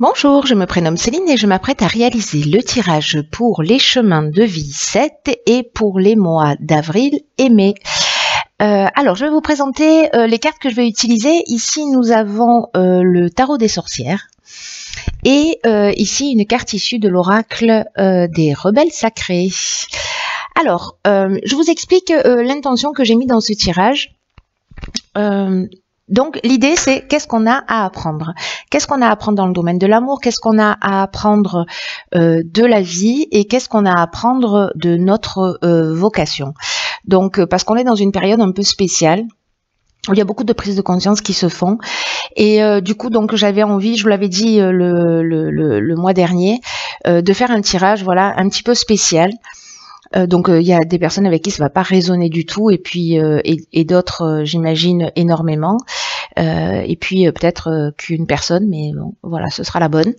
Bonjour, je me prénomme Céline et je m'apprête à réaliser le tirage pour les chemins de vie 7 et pour les mois d'avril et mai. Alors, je vais vous présenter les cartes que je vais utiliser. Ici, nous avons le tarot des sorcières et ici une carte issue de l'oracle des rebelles sacrés. Alors, je vous explique l'intention que j'ai mis dans ce tirage. Donc, l'idée, c'est qu'est-ce qu'on a à apprendre? Qu'est-ce qu'on a à apprendre dans le domaine de l'amour? Qu'est-ce qu'on a à apprendre de la vie? Et qu'est-ce qu'on a à apprendre de notre vocation? Donc, parce qu'on est dans une période un peu spéciale, où il y a beaucoup de prises de conscience qui se font. Et du coup, donc, j'avais envie, je vous l'avais dit le mois dernier, de faire un tirage, voilà, un petit peu spécial. Donc il y a des personnes avec qui ça va pas résonner du tout et puis et d'autres j'imagine énormément et puis peut-être qu'une personne, mais bon, voilà, ce sera la bonne.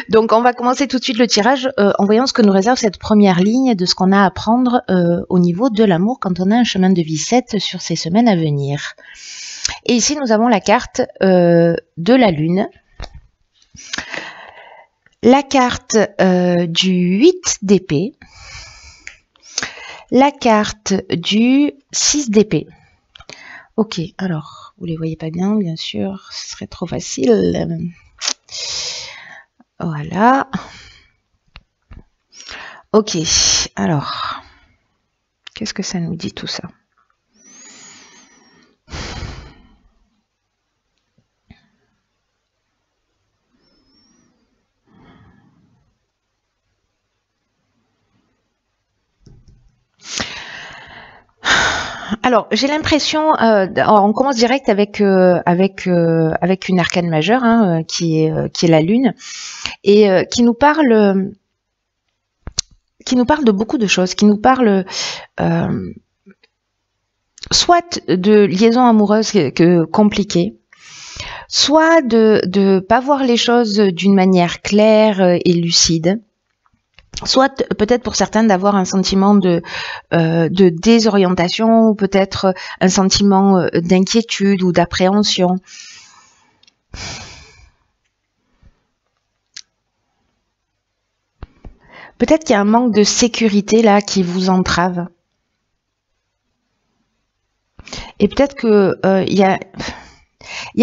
Donc on va commencer tout de suite le tirage en voyant ce que nous réserve cette première ligne de ce qu'on a à apprendre au niveau de l'amour quand on a un chemin de vie 7 sur ces semaines à venir. Et ici nous avons la carte de la lune, la carte du 8 d'épée, la carte du 6 d'épée. Ok, alors, vous les voyez pas bien sûr, ce serait trop facile. Voilà. Ok, alors, qu'est-ce que ça nous dit tout ça? Alors, j'ai l'impression, on commence direct avec une arcane majeure, hein, qui est la lune, et qui nous parle de beaucoup de choses, qui nous parle soit de liaisons amoureuses compliquées, soit de pas voir les choses d'une manière claire et lucide, soit peut-être pour certains d'avoir un sentiment de désorientation, ou peut-être un sentiment d'inquiétude ou d'appréhension. Peut-être qu'il y a un manque de sécurité là qui vous entrave. Et peut-être que il y a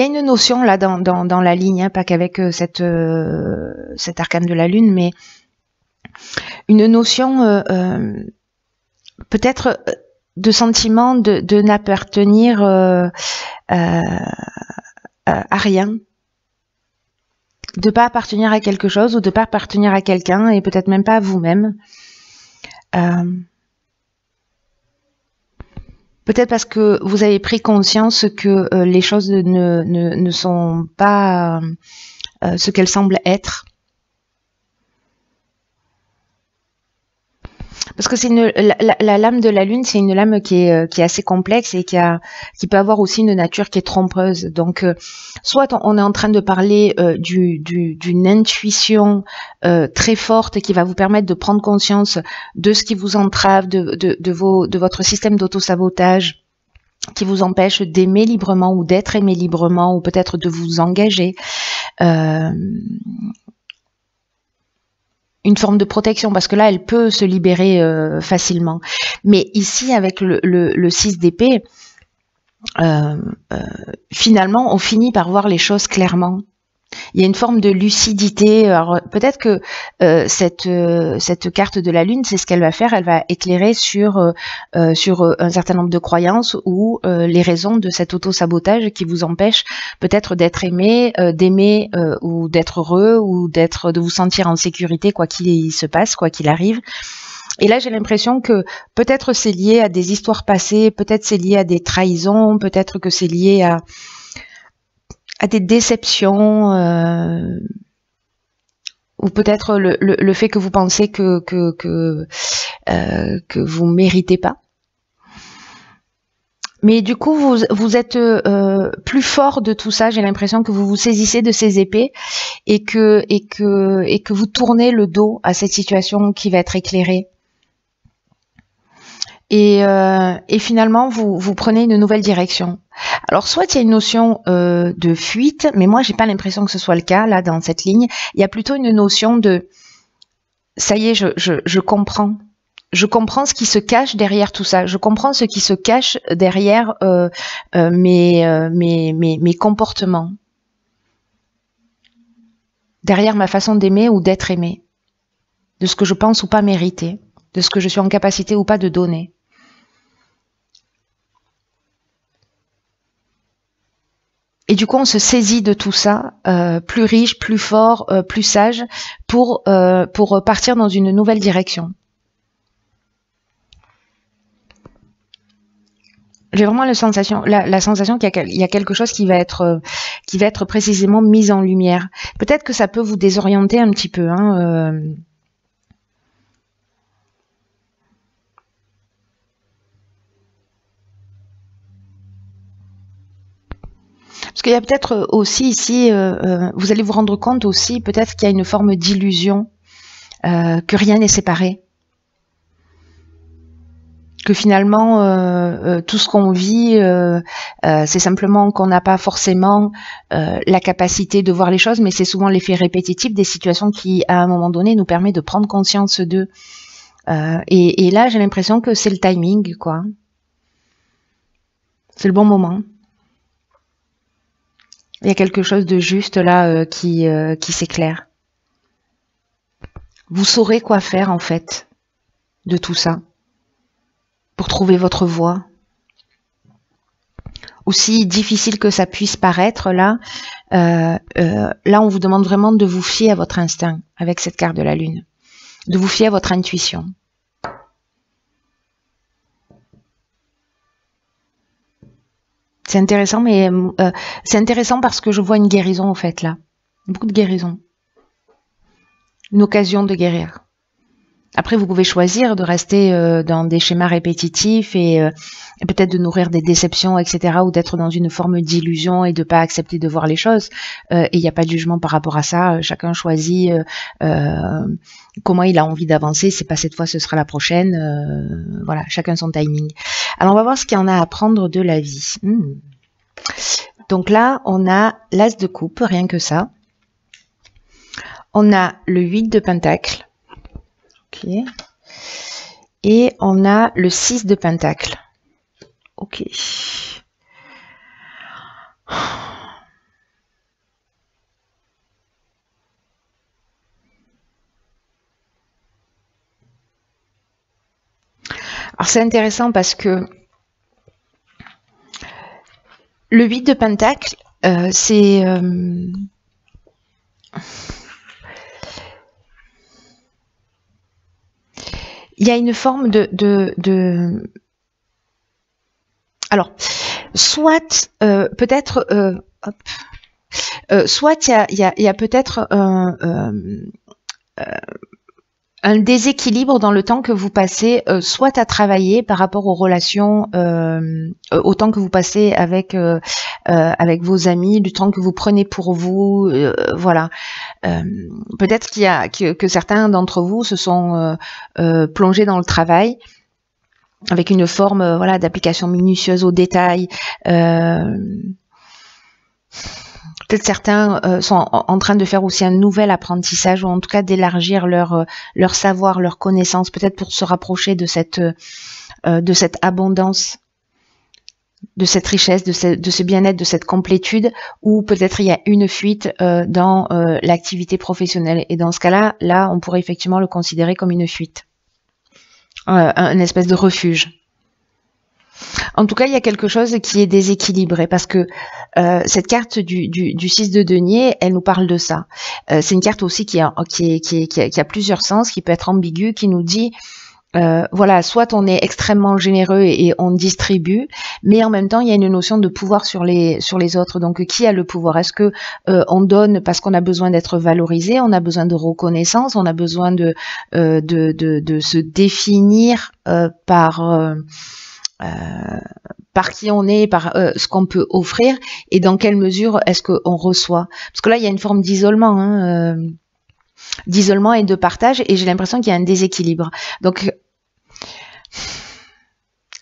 une notion là dans la ligne, hein, pas qu'avec cette arcane de la lune, mais une notion peut-être de sentiment de n'appartenir à rien, de pas appartenir à quelque chose ou de pas appartenir à quelqu'un et peut-être même pas à vous-même. Peut-être parce que vous avez pris conscience que les choses ne sont pas ce qu'elles semblent être. Parce que c'est la lame de la lune, c'est une lame qui est assez complexe et qui peut avoir aussi une nature qui est trompeuse. Donc, soit on est en train de parler d'une intuition très forte qui va vous permettre de prendre conscience de ce qui vous entrave, de votre système d'auto-sabotage qui vous empêche d'aimer librement ou d'être aimé librement ou peut-être de vous engager. Une forme de protection, parce que là, elle peut se libérer facilement. Mais ici, avec le 6 d'épée, finalement, on finit par voir les choses clairement. Il y a une forme de lucidité. Alors peut-être que cette carte de la lune, c'est ce qu'elle va faire. Elle va éclairer sur un certain nombre de croyances ou les raisons de cet auto-sabotage qui vous empêche peut-être d'être aimé, d'aimer ou d'être heureux ou de vous sentir en sécurité quoi qu'il se passe, quoi qu'il arrive. Et là, j'ai l'impression que peut-être c'est lié à des histoires passées, peut-être c'est lié à des trahisons, peut-être que c'est lié à des déceptions, ou peut-être le fait que vous pensez que vous méritez pas. Mais du coup, vous êtes plus fort de tout ça. J'ai l'impression que vous vous saisissez de ces épées et que vous tournez le dos à cette situation qui va être éclairée. Et finalement, vous prenez une nouvelle direction. Alors, soit il y a une notion de fuite, mais moi, j'ai pas l'impression que ce soit le cas, là, dans cette ligne. Il y a plutôt une notion de « ça y est, je comprends ». Je comprends ce qui se cache derrière tout ça. Je comprends ce qui se cache derrière mes comportements. Derrière ma façon d'aimer ou d'être aimé. De ce que je pense ou pas mériter. De ce que je suis en capacité ou pas de donner. Et du coup, on se saisit de tout ça, plus riche, plus fort, plus sage, pour partir dans une nouvelle direction. J'ai vraiment la sensation qu'il y a quelque chose qui va être précisément mis en lumière. Peut-être que ça peut vous désorienter un petit peu. Hein, Parce qu'il y a peut-être aussi ici, vous allez vous rendre compte aussi, peut-être qu'il y a une forme d'illusion, que rien n'est séparé. Que finalement, tout ce qu'on vit, c'est simplement qu'on n'a pas forcément la capacité de voir les choses, mais c'est souvent l'effet répétitif des situations qui, à un moment donné, nous permet de prendre conscience d'eux. Et là, j'ai l'impression que c'est le timing, quoi. C'est le bon moment. Il y a quelque chose de juste là qui s'éclaire. Vous saurez quoi faire, en fait, de tout ça. Pour trouver votre voie. Aussi difficile que ça puisse paraître, là, là on vous demande vraiment de vous fier à votre instinct avec cette carte de la Lune. De vous fier à votre intuition. C'est intéressant, mais c'est intéressant parce que je vois une guérison en fait là. Beaucoup de guérison. Une occasion de guérir. Après, vous pouvez choisir de rester dans des schémas répétitifs et peut-être de nourrir des déceptions, etc. ou d'être dans une forme d'illusion et de pas accepter de voir les choses. Et il n'y a pas de jugement par rapport à ça. Chacun choisit comment il a envie d'avancer. C'est pas cette fois, ce sera la prochaine. Voilà, chacun son timing. Alors, on va voir ce qu'il y en a à apprendre de la vie. Donc là, on a l'As de coupe, rien que ça. On a le 8 de pentacle. Ok. Et on a le 6 de pentacle. Ok. Alors c'est intéressant parce que le 8 de pentacle, c'est... il y a une forme alors, soit peut-être, soit il y a peut-être un déséquilibre dans le temps que vous passez, soit à travailler par rapport aux relations, au temps que vous passez avec vos amis, du temps que vous prenez pour vous, voilà. Peut-être que certains d'entre vous se sont plongés dans le travail avec une forme voilà d'application minutieuse aux détails. Peut-être certains sont en train de faire aussi un nouvel apprentissage ou en tout cas d'élargir leur savoir, leur connaissance, peut-être pour se rapprocher de cette abondance, de cette richesse, de ce bien-être, de cette complétude, ou peut-être il y a une fuite dans l'activité professionnelle. Et dans ce cas-là, on pourrait effectivement le considérer comme une fuite, une espèce de refuge. En tout cas, il y a quelque chose qui est déséquilibré parce que cette carte du 6 de denier, elle nous parle de ça. C'est une carte aussi qui a plusieurs sens, qui peut être ambiguë, qui nous dit voilà, soit on est extrêmement généreux et on distribue, mais en même temps il y a une notion de pouvoir sur les autres. Donc qui a le pouvoir? Est-ce que on donne parce qu'on a besoin d'être valorisé, on a besoin de reconnaissance, on a besoin de se définir par qui on est, par ce qu'on peut offrir, et dans quelle mesure est-ce qu'on reçoit? Parce que là, il y a une forme d'isolement, hein, d'isolement et de partage, et j'ai l'impression qu'il y a un déséquilibre. Donc,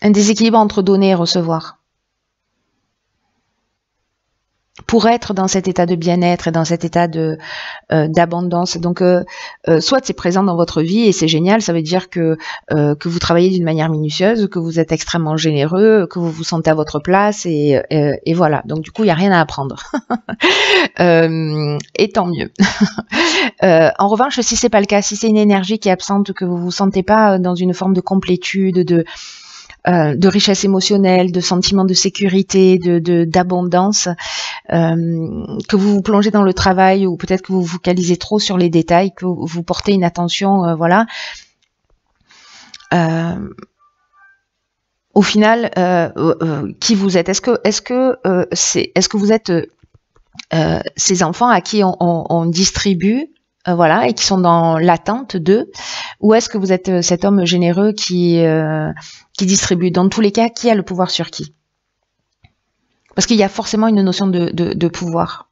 un déséquilibre entre donner et recevoir. pour être dans cet état de bien-être et dans cet état de d'abondance. Donc, soit c'est présent dans votre vie et c'est génial, ça veut dire que vous travaillez d'une manière minutieuse, que vous êtes extrêmement généreux, que vous vous sentez à votre place et voilà. Donc, du coup, il n'y a rien à apprendre. Et tant mieux. En revanche, si c'est pas le cas, si c'est une énergie qui est absente, que vous vous sentez pas dans une forme de complétude, de richesse émotionnelle, de sentiment de sécurité, d'abondance, que vous vous plongez dans le travail ou peut-être que vous vous focalisez trop sur les détails, que vous portez une attention, voilà. Au final, qui vous êtes? Est-ce que vous êtes ces enfants à qui on distribue, voilà, et qui sont dans l'attente d'eux, ou est-ce que vous êtes cet homme généreux qui distribue? Dans tous les cas, qui a le pouvoir sur qui? Parce qu'il y a forcément une notion de pouvoir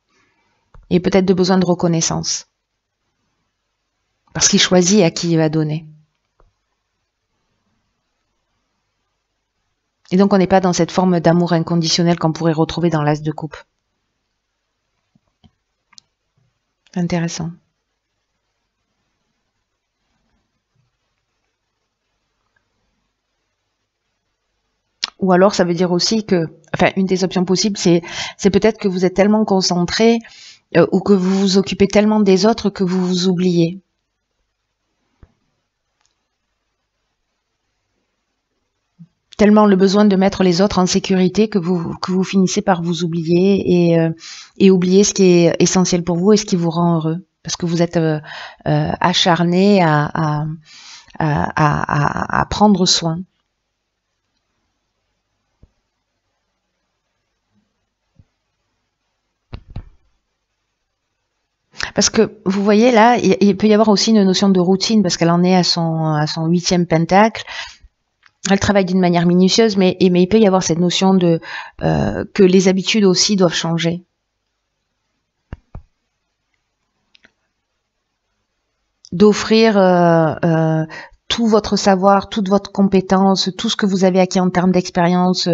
et peut-être de besoin de reconnaissance, parce qu'il choisit à qui il va donner. Et donc on n'est pas dans cette forme d'amour inconditionnel qu'on pourrait retrouver dans l'as de coupe. Intéressant. Ou alors ça veut dire aussi que, enfin, une des options possibles, c'est peut-être que vous êtes tellement concentré ou que vous vous occupez tellement des autres que vous vous oubliez. Tellement le besoin de mettre les autres en sécurité que vous finissez par vous oublier et oublier ce qui est essentiel pour vous et ce qui vous rend heureux. Parce que vous êtes acharné à prendre soin. Parce que vous voyez là, il peut y avoir aussi une notion de routine parce qu'elle en est à son 8e pentacle. Elle travaille d'une manière minutieuse, mais il peut y avoir cette notion de que les habitudes aussi doivent changer. D'offrir tout votre savoir, toute votre compétence, tout ce que vous avez acquis en termes d'expérience,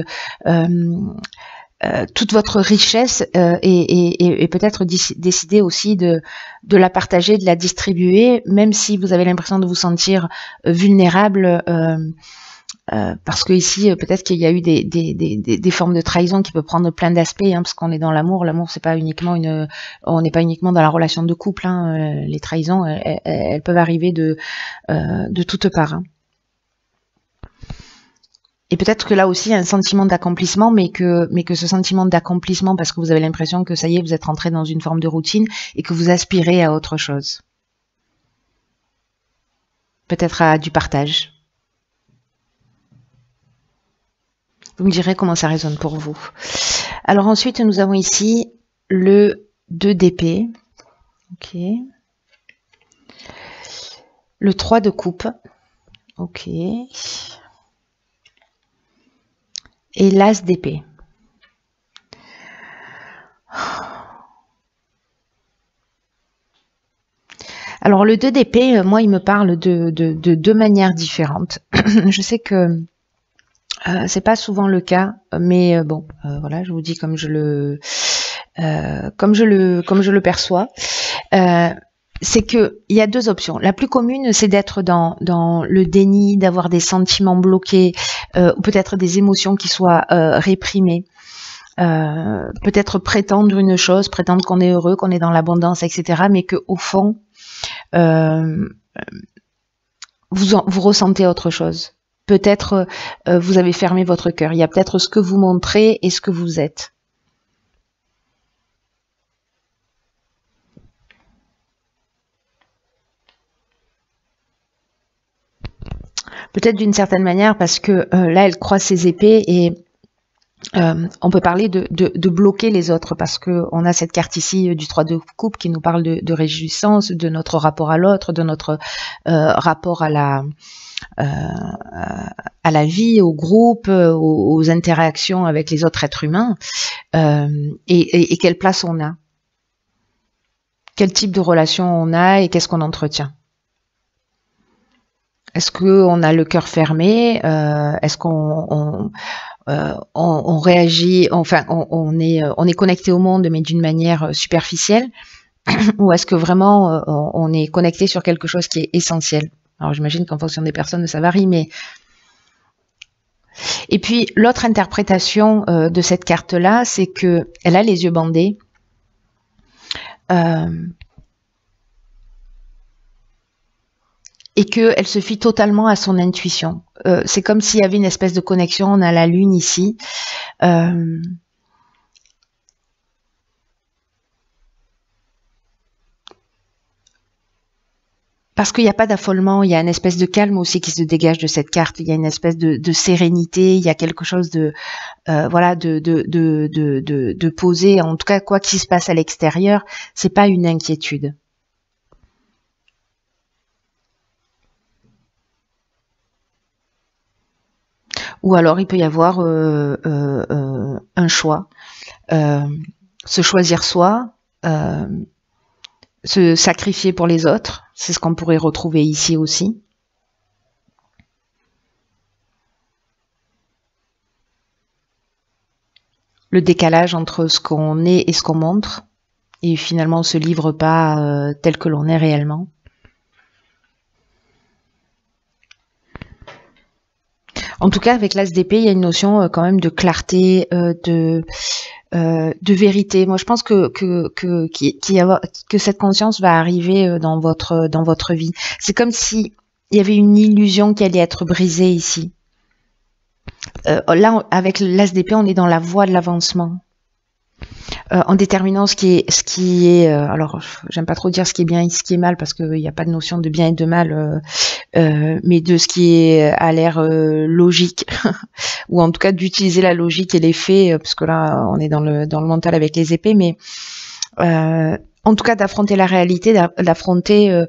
toute votre richesse et peut-être décider aussi de la partager, de la distribuer, même si vous avez l'impression de vous sentir vulnérable. Parce que ici, peut-être qu'il y a eu des formes de trahison qui peuvent prendre plein d'aspects, hein, parce qu'on est dans l'amour. L'amour, c'est pas uniquement on n'est pas uniquement dans la relation de couple. Hein, les trahisons, elles peuvent arriver de toutes parts. Hein. Et peut-être que là aussi, il y a un sentiment d'accomplissement, mais que ce sentiment d'accomplissement, parce que vous avez l'impression que ça y est, vous êtes rentré dans une forme de routine et que vous aspirez à autre chose. Peut-être à du partage. Vous me direz comment ça résonne pour vous. Alors ensuite, nous avons ici le 2 d'épée. Ok. Le 3 de coupe. Ok. Et l'as d'épée. Alors le 2 d'épée, moi, il me parle de deux manières différentes. Je sais que c'est pas souvent le cas, mais bon, voilà, je vous dis comme je le perçois. C'est que il y a deux options. La plus commune, c'est d'être dans le déni, d'avoir des sentiments bloqués, ou peut-être des émotions qui soient réprimées. Peut-être prétendre une chose, prétendre qu'on est heureux, qu'on est dans l'abondance, etc., mais que au fond, vous ressentez autre chose. Peut-être vous avez fermé votre cœur. Il y a peut-être ce que vous montrez et ce que vous êtes. Peut-être d'une certaine manière parce que là, elle croise ses épées et on peut parler de bloquer les autres parce que on a cette carte ici du 3 de coupe qui nous parle de réjouissance, de notre rapport à l'autre, de notre rapport à la vie, au groupe, aux interactions avec les autres êtres humains, et quelle place on a, quel type de relation on a et qu'est-ce qu'on entretient. Est-ce qu'on a le cœur fermé? Est-ce qu'on on réagit, enfin, on est connecté au monde, mais d'une manière superficielle, ou est-ce que vraiment on est connecté sur quelque chose qui est essentiel? Alors j'imagine qu'en fonction des personnes, ça varie, mais... Et puis l'autre interprétation de cette carte-là, c'est que elle a les yeux bandés. Et qu'elle se fie totalement à son intuition. C'est comme s'il y avait une espèce de connexion, on a la lune ici. Parce qu'il n'y a pas d'affolement, il y a une espèce de calme aussi qui se dégage de cette carte, il y a une espèce de sérénité, il y a quelque chose de voilà, de posé. En tout cas, quoi qu'il se passe à l'extérieur, c'est pas une inquiétude. Ou alors il peut y avoir un choix, se choisir soi, se sacrifier pour les autres, c'est ce qu'on pourrait retrouver ici aussi. Le décalage entre ce qu'on est et ce qu'on montre, et finalement on se livre pas tel que l'on est réellement. En tout cas, avec l'As d'épée, il y a une notion quand même de clarté, de vérité. Moi, je pense que cette conscience va arriver dans votre vie. C'est comme si il y avait une illusion qui allait être brisée ici. Là, avec l'As d'épée, on est dans la voie de l'avancement. En déterminant ce qui est alors j'aime pas trop dire ce qui est bien et ce qui est mal parce qu'il n'y a pas de notion de bien et de mal, mais de ce qui a l'air logique ou en tout cas d'utiliser la logique et les faits parce que là on est dans le mental avec les épées, mais en tout cas d'affronter la réalité, d'affronter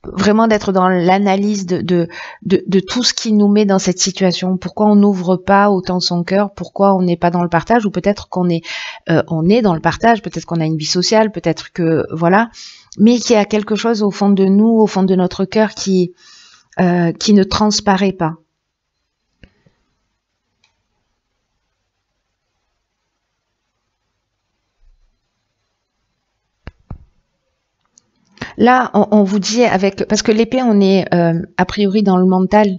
vraiment d'être dans l'analyse de tout ce qui nous met dans cette situation. Pourquoi on n'ouvre pas autant son cœur? Pourquoi on n'est pas dans le partage? Ou peut-être qu'on est, on est dans le partage, peut-être qu'on a une vie sociale, peut-être que, voilà, mais qu'il y a quelque chose au fond de nous, au fond de notre cœur qui ne transparaît pas. Là, on vous dit avec, parce que l'épée, on est a priori dans le mental.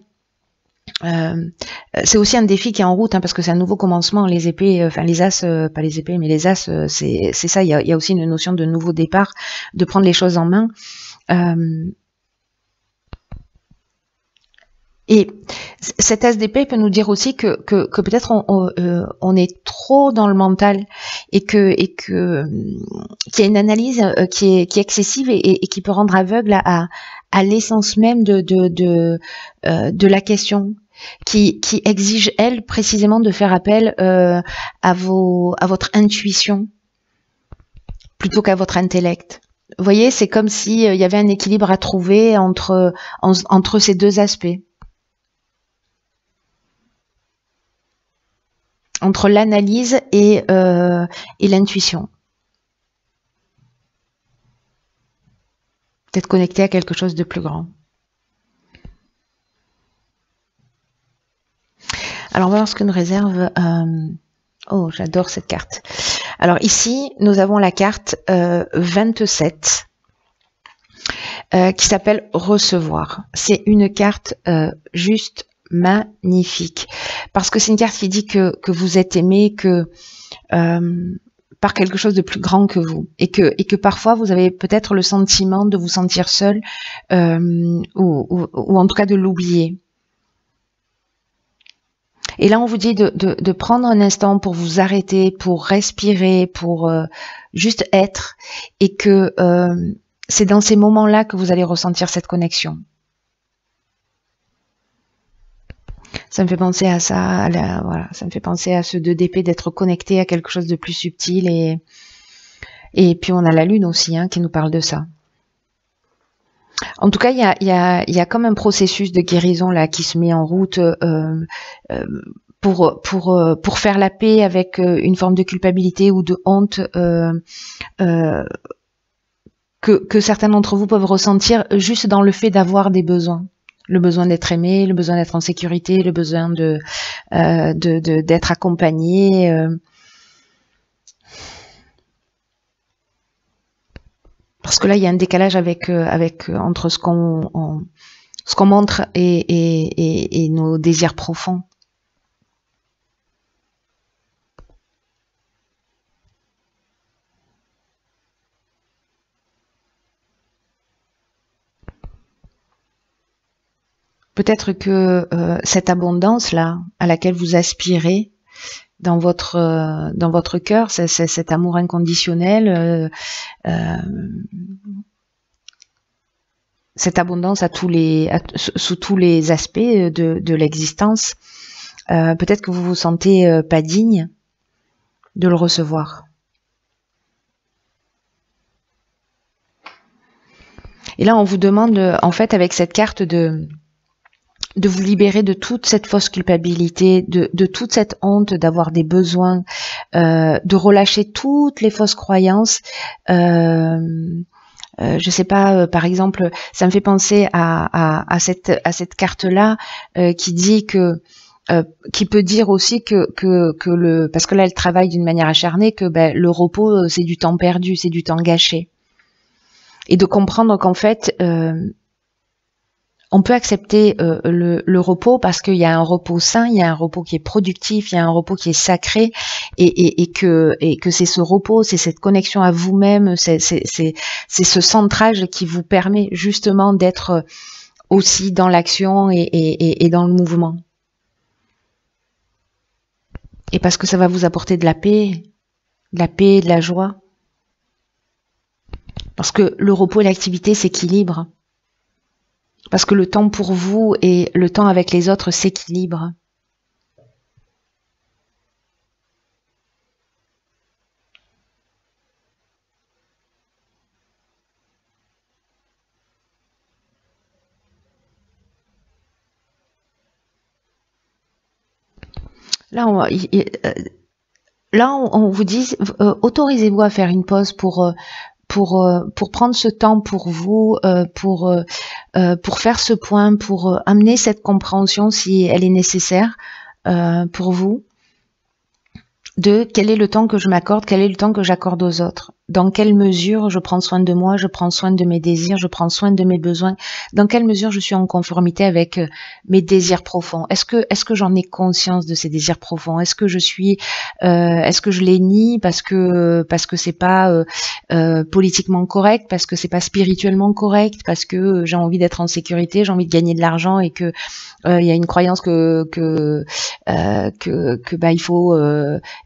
C'est aussi un défi qui est en route, hein, parce que c'est un nouveau commencement. Les épées, enfin les as, pas les épées, mais les as, c'est ça. Il y a aussi une notion de nouveau départ, de prendre les choses en main. Et cet as d'épée peut nous dire aussi que peut-être on est trop dans le mental et qu'il y a une analyse qui est excessive et qui peut rendre aveugle à l'essence même de la question, qui exige elle précisément de faire appel à votre intuition plutôt qu'à votre intellect. Vous voyez, c'est comme si il y avait un équilibre à trouver entre ces deux aspects. Entre l'analyse et l'intuition. Peut-être connecté à quelque chose de plus grand. Alors, on va voir ce que nous réserve... Oh, j'adore cette carte. Alors ici, nous avons la carte 27 qui s'appelle Recevoir. C'est une carte juste magnifique parce que c'est une carte qui dit que vous êtes aimé, que par quelque chose de plus grand que vous, et que parfois vous avez peut-être le sentiment de vous sentir seul ou en tout cas de l'oublier. Et là on vous dit de prendre un instant pour vous arrêter, pour respirer, pour juste être, et que c'est dans ces moments-là que vous allez ressentir cette connexion. Ça me fait penser à ça, voilà, ça me fait penser à ce 2 d'épée, d'être connecté à quelque chose de plus subtil, et puis on a la lune aussi qui nous parle de ça. En tout cas, il y a comme un processus de guérison là qui se met en route pour faire la paix avec une forme de culpabilité ou de honte que certains d'entre vous peuvent ressentir juste dans le fait d'avoir des besoins. Le besoin d'être aimé, le besoin d'être en sécurité, le besoin d'être accompagné. Parce que là, il y a un décalage entre ce qu'on montre et nos désirs profonds. Peut-être que cette abondance-là, à laquelle vous aspirez dans votre cœur, c'est cet amour inconditionnel, cette abondance sous tous les aspects de l'existence, peut-être que vous vous sentez pas digne de le recevoir. Et là, on vous demande, en fait, avec cette carte de vous libérer de toute cette fausse culpabilité, de toute cette honte d'avoir des besoins, de relâcher toutes les fausses croyances. Je sais pas, par exemple, ça me fait penser à cette carte-là qui dit que qui peut dire aussi que parce que là elle travaille d'une manière acharnée, que le repos c'est du temps perdu, c'est du temps gâché, et de comprendre qu'en fait on peut accepter le repos parce qu'il y a un repos sain, il y a un repos qui est productif, il y a un repos qui est sacré, et que c'est ce repos, c'est cette connexion à vous-même, c'est ce centrage qui vous permet justement d'être aussi dans l'action et dans le mouvement. Et parce que ça va vous apporter de la paix, de la joie. Parce que le repos et l'activité s'équilibrent. Parce que le temps pour vous et le temps avec les autres s'équilibrent. Là, on vous dit, autorisez-vous à faire une pause pour prendre ce temps pour vous, pour faire ce point, pour amener cette compréhension si elle est nécessaire pour vous, de quel est le temps que je m'accorde, quel est le temps que j'accorde aux autres, dans quelle mesure je prends soin de moi, je prends soin de mes désirs, je prends soin de mes besoins, dans quelle mesure je suis en conformité avec mes désirs profonds. Est-ce que j'en ai conscience de ces désirs profonds? Est-ce que je les nie parce que c'est pas politiquement correct, parce que c'est pas spirituellement correct, parce que j'ai envie d'être en sécurité, j'ai envie de gagner de l'argent, et que il y a une croyance que il faut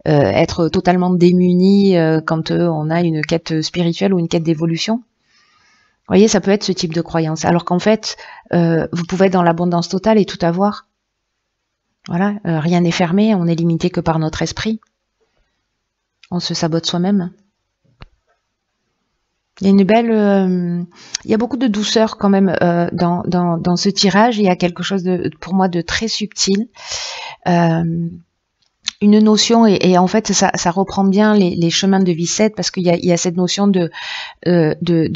être totalement démuni quand on a une quête spirituelle ou une quête d'évolution. Vous voyez, ça peut être ce type de croyance. Alors qu'en fait, vous pouvez être dans l'abondance totale et tout avoir. Voilà, rien n'est fermé, on est limité que par notre esprit. On se sabote soi-même. Il y a une belle, il y a beaucoup de douceur quand même dans ce tirage. Il y a quelque chose pour moi de très subtil, une notion, et en fait ça reprend bien les chemins de vie 7, parce qu'il y a cette notion de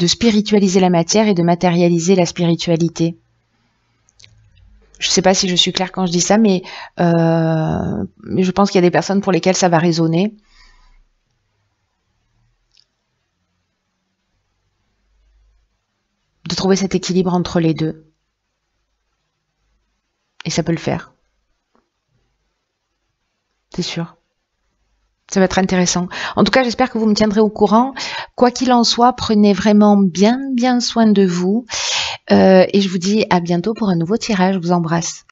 spiritualiser la matière et de matérialiser la spiritualité. Je ne sais pas si je suis claire quand je dis ça, mais je pense qu'il y a des personnes pour lesquelles ça va résonner. De trouver cet équilibre entre les deux. Et ça peut le faire. C'est sûr. Ça va être intéressant. En tout cas, j'espère que vous me tiendrez au courant. Quoi qu'il en soit, prenez vraiment bien soin de vous. Et je vous dis à bientôt pour un nouveau tirage. Je vous embrasse.